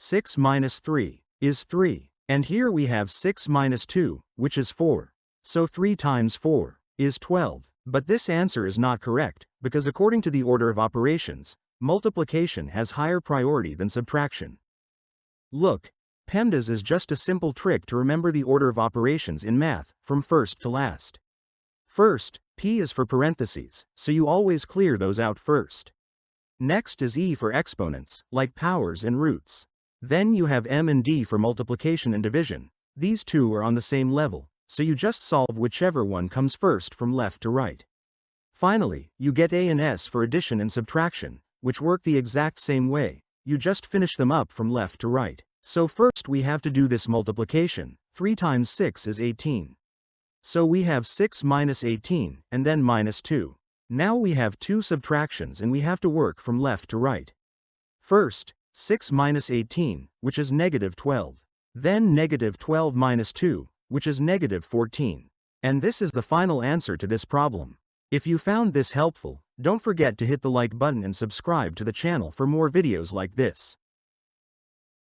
6 minus 3 is 3. And here we have 6 minus 2, which is 4. So 3 times 4 is 12. But this answer is not correct, because according to the order of operations, multiplication has higher priority than subtraction. Look, PEMDAS is just a simple trick to remember the order of operations in math, from first to last. First, P is for parentheses, so you always clear those out first. Next is E for exponents, like powers and roots. Then you have M and D for multiplication and division. These two are on the same level, so you just solve whichever one comes first from left to right. Finally, you get A and S for addition and subtraction, which work the exact same way. You just finish them up from left to right. So first we have to do this multiplication. 3 times 6 is 18. So we have 6 minus 18, and then minus 2. Now we have two subtractions and we have to work from left to right. First, 6 minus 18, which is negative 12. Then negative 12 minus 2, which is negative 14. And this is the final answer to this problem. If you found this helpful, don't forget to hit the like button and subscribe to the channel for more videos like this.